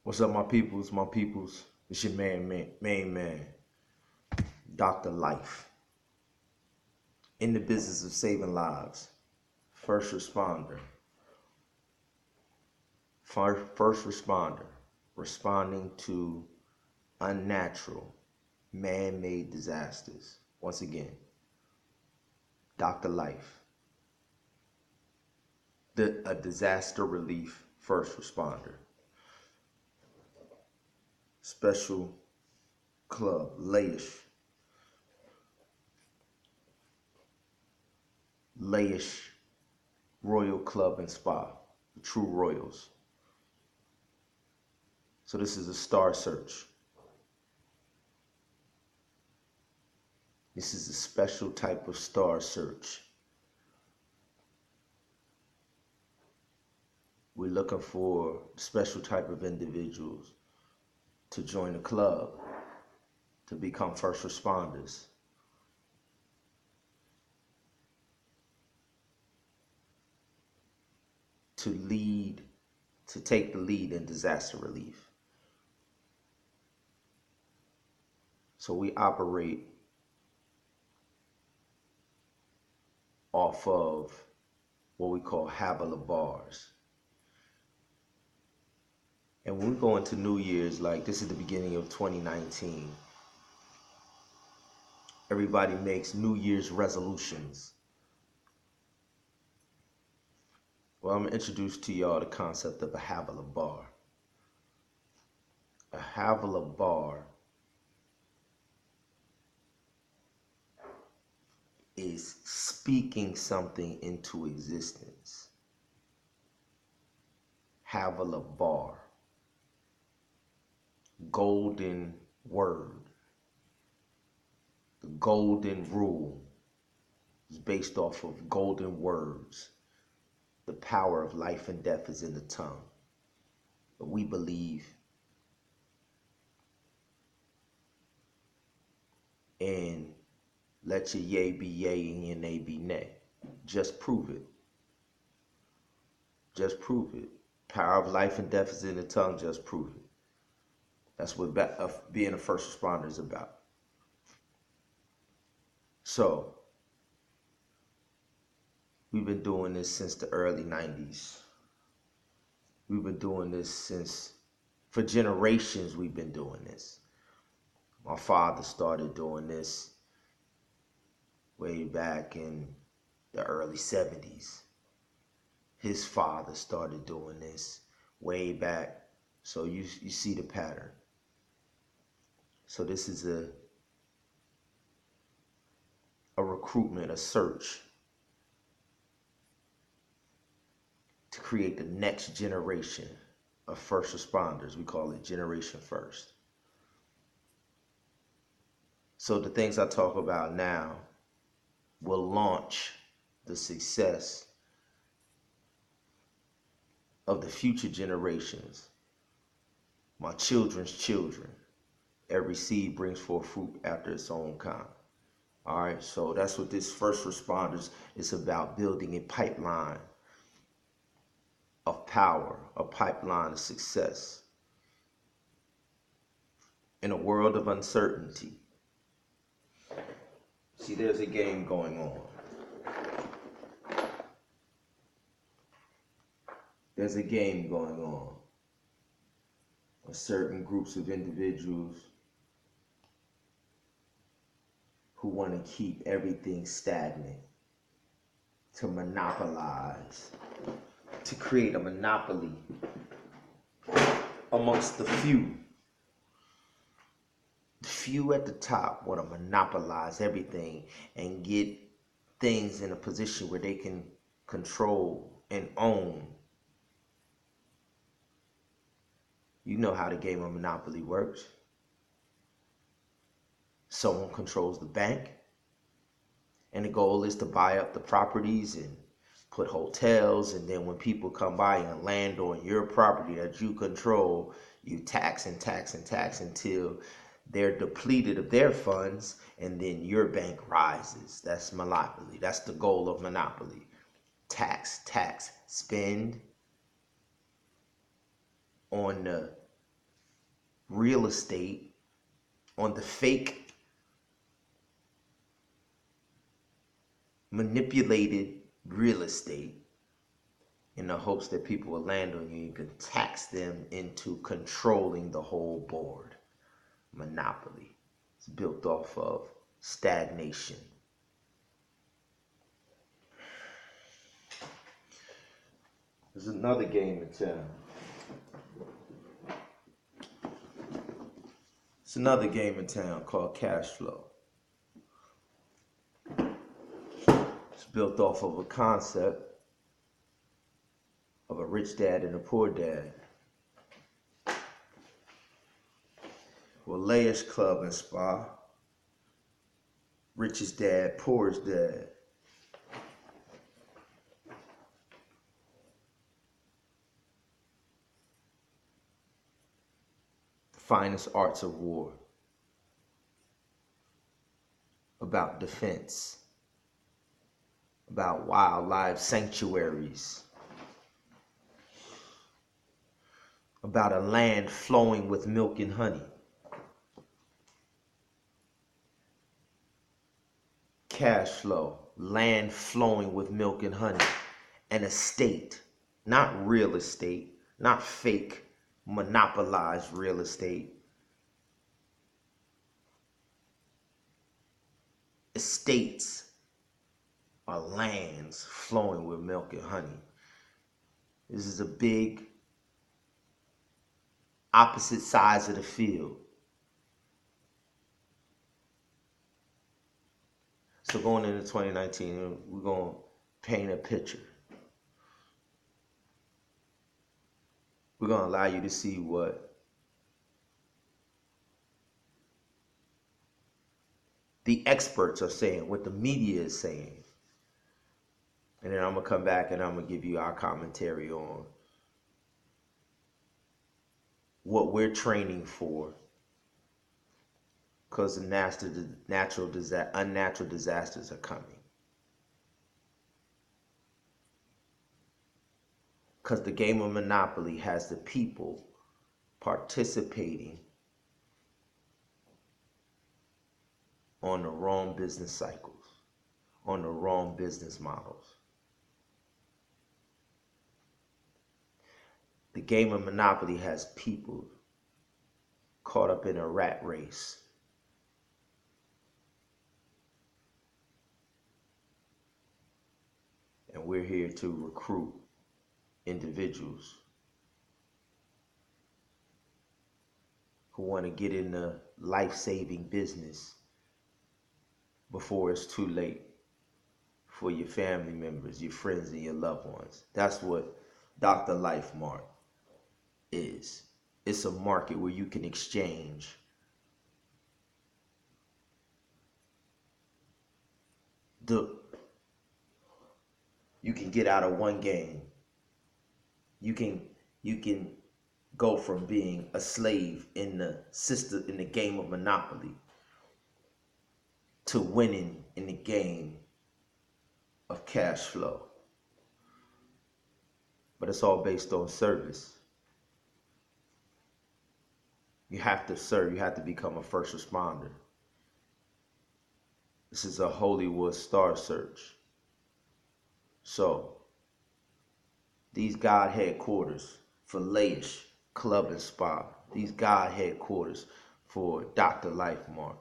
What's up, my peoples? My peoples. It's your main man, Dr. Life. In the business of saving lives. First responder. First responder. Responding to unnatural, man-made disasters. Once again, Dr. Life. A disaster relief first responder. Special club, Laish Royal Club and Spa, the True Royals. So this is a star search. This is a special type of star search. We're looking for special type of individuals to join the club, to become first responders. To take the lead in disaster relief. So we operate off of what we call Havilah bars. And when we go into New Year's, like this is the beginning of 2019, everybody makes New Year's resolutions. Well, I'm going to introduce to y'all the concept of a Havilah bar. A Havilah bar is speaking something into existence. Havilah bar. Golden word. The golden rule is based off of golden words. The power of life and death is in the tongue. But we believe in let your yay be yay and your nay be nay. Just prove it. Just prove it. Power of life and death is in the tongue. Just prove it. That's what being a first responder is about. So, we've been doing this since the early 90s. We've been doing this for generations we've been doing this. My father started doing this way back in the early 70s. His father started doing this way back. So you see the pattern. So this is a recruitment, a search to create the next generation of first responders. We call it Generation First. So the things I talk about now will launch the success of the future generations, my children's children. Every seed brings forth fruit after its own kind. All right, so that's what this first responders is about, building a pipeline of power, a pipeline of success. In a world of uncertainty, see, there's a game going on. There's a game going on. Certain groups of individuals who want to keep everything stagnant, to monopolize, to create a monopoly amongst the few. The few at the top want to monopolize everything and get things in a position where they can control and own. You know how the game of Monopoly works. Someone controls the bank, and the goal is to buy up the properties and put hotels, and then when people come by and land on your property that you control, you tax and tax and tax until they're depleted of their funds, and then your bank rises. That's monopoly. That's the goal of Monopoly. Tax, spend on the real estate, on the fake, manipulated real estate, in the hopes that people will land on you. You can tax them into controlling the whole board. Monopoly. It's built off of stagnation. There's another game in town. It's another game in town called Cashflow. It's built off of a concept of a rich dad and a poor dad. Well, Laish Club and Spa. Richest dad, poorest dad. The finest arts of war. About defense. About wildlife sanctuaries. About a land flowing with milk and honey. Cash flow, land flowing with milk and honey. An estate, not real estate, not fake, monopolized real estate. Estates are lands flowing with milk and honey. This is a big opposite sides of the field. So going into 2019, we're going to paint a picture. We're going to allow you to see what the experts are saying, what the media is saying. And then I'm going to come back and I'm going to give you our commentary on what we're training for, because the unnatural disasters are coming. Because the game of Monopoly has the people participating on the wrong business cycles, on the wrong business models. The game of Monopoly has people caught up in a rat race. And we're here to recruit individuals who want to get in the life-saving business before it's too late for your family members, your friends, and your loved ones. That's what Dr. Life Mart is. It's a market where you can exchange you can get out of one game. You can go from being a slave in the game of Monopoly to winning in the game of cash flow. But it's all based on service. You have to serve. You have to become a first responder. This is a Holywood star search. So, these God headquarters for Laish Club and Spa, these God headquarters for Dr. Life Mart,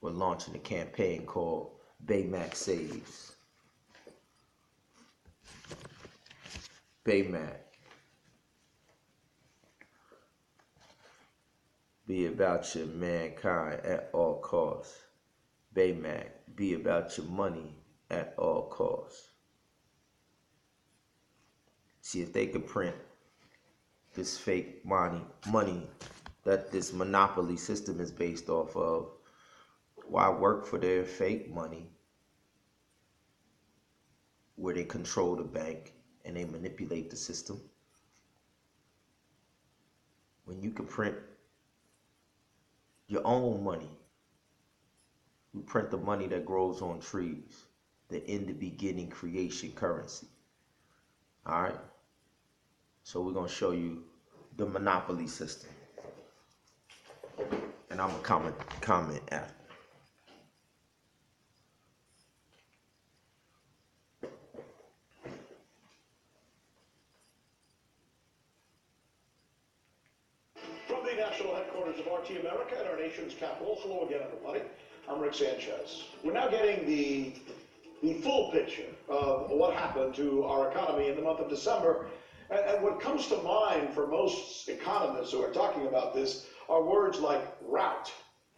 we're launching a campaign called Baymax Saves. Baymax. Be about your mankind at all costs. Baymax. Be about your money at all costs. See if they could print this fake money that this monopoly system is based off of. Why work for their fake money where they control the bank and they manipulate the system, when you can print your own money? You print the money that grows on trees, the in the beginning creation currency. All right. So we're going to show you the monopoly system. And I'm gonna comment after. From the national headquarters of RT America at our nation's capital, hello again, everybody. I'm Rick Sanchez. We're now getting the full picture of what happened to our economy in the month of December. And what comes to mind for most economists who are talking about this are words like rout,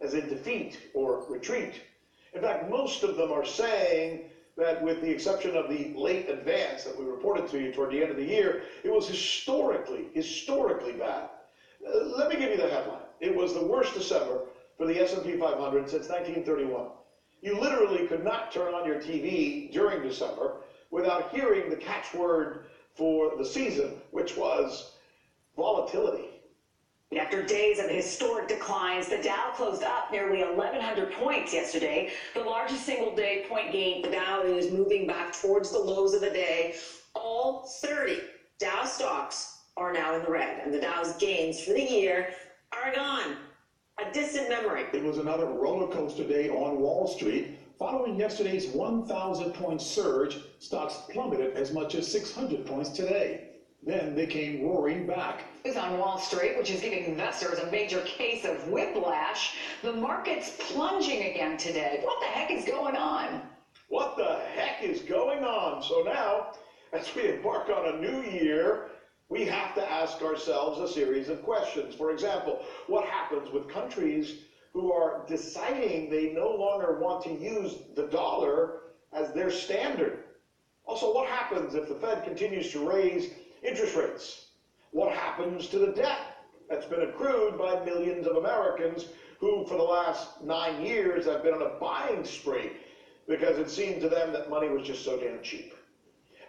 as in defeat or retreat. In fact, most of them are saying that, with the exception of the late advance that we reported to you toward the end of the year, it was historically bad. Let me give you the headline. It was the worst December for the S&P 500 since 1931. You literally could not turn on your TV during December without hearing the catchword for the season, which was volatility. After days of historic declines, the Dow closed up nearly 1,100 points yesterday, the largest single-day point gain. The Dow is moving back towards the lows of the day. All 30 Dow stocks are now in the red, and the Dow's gains for the year are gone. A distant memory. It was another roller coaster day on Wall Street. Following yesterday's 1,000-point surge, stocks plummeted as much as 600 points today. Then they came roaring back. It's on Wall Street, which is giving investors a major case of whiplash. The market's plunging again today. What the heck is going on? What the heck is going on? So now, as we embark on a new year, we have to ask ourselves a series of questions. For example, what happens with countries who are deciding they no longer want to use the dollar as their standard? Also, what happens if the Fed continues to raise interest rates? What happens to the debt that's been accrued by millions of Americans who, for the last 9 years, have been on a buying spree because it seemed to them that money was just so damn cheap?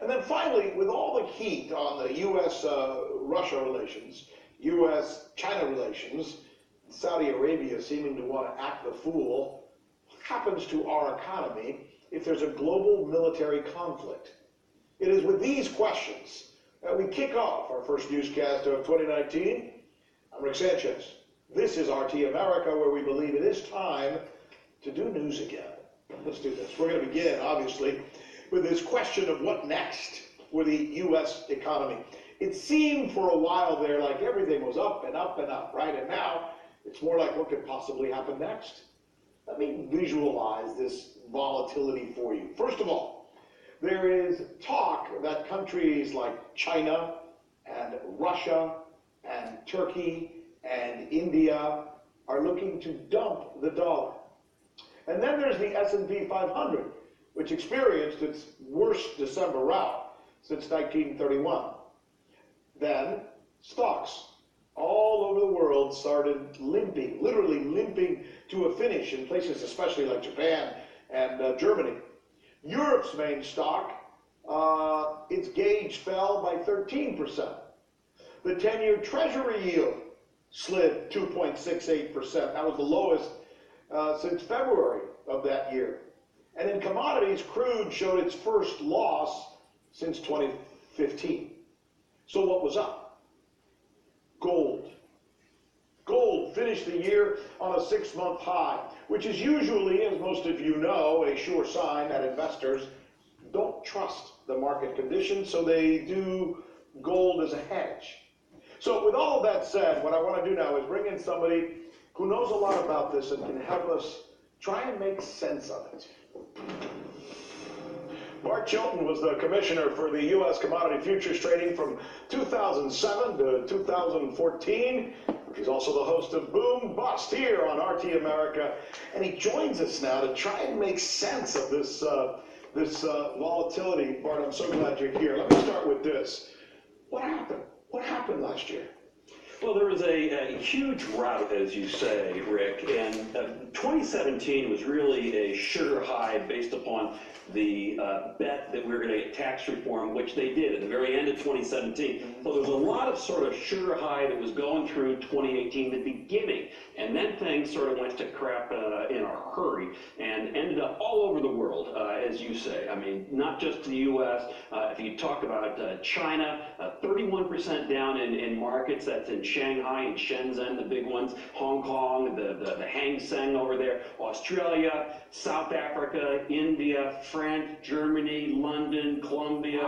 And then finally, with all the heat on the U.S.-Russia relations, U.S.-China relations, Saudi Arabia seeming to want to act the fool, what happens to our economy if there's a global military conflict? It is with these questions that we kick off our first newscast of 2019. I'm Rick Sanchez. This is RT America, where we believe it is time to do news again. Let's do this. We're going to begin, obviously, with this question of what next for the U.S. economy. It seemed for a while there like everything was up and up and up, right? And now it's more like what could possibly happen next. Let me visualize this volatility for you. First of all, there is talk that countries like China and Russia and Turkey and India are looking to dump the dollar. And then there's the S&P 500, which experienced its worst December rout since 1931. Then stocks all over the world started limping, literally limping to a finish in places especially like Japan and Germany. Europe's main stock, its gauge fell by 13%. The 10-year Treasury yield slid 2.68%. That was the lowest since February of that year. And in commodities, crude showed its first loss since 2015. So what was up? Gold. Gold finished the year on a 6-month high, which is usually, as most of you know, a sure sign that investors don't trust the market conditions, so they do gold as a hedge. So with all of that said, what I want to do now is bring in somebody who knows a lot about this and can help us try and make sense of it. Bart Chilton was the commissioner for the U.S. commodity futures trading from 2007 to 2014. He's also the host of Boom Bust here on RT America, and he joins us now to try and make sense of this volatility. Bart, I'm so glad you're here. Let me start with this. What happened? What happened last year? Well, there was a huge rout, as you say, Rick, and 2017 was really a sugar high based upon the bet that we were going to get tax reform, which they did at the very end of 2017. So there's a lot of sort of sugar high that was going through 2018, the beginning, and then things sort of went to crap in a hurry and ended up all over the world, as you say. I mean, not just the U.S. If you talk about China, 31% down in markets. That's in Shanghai and Shenzhen, the big ones. Hong Kong, the Hang Seng over there. Australia, South Africa, India, France, Germany, London, Colombia.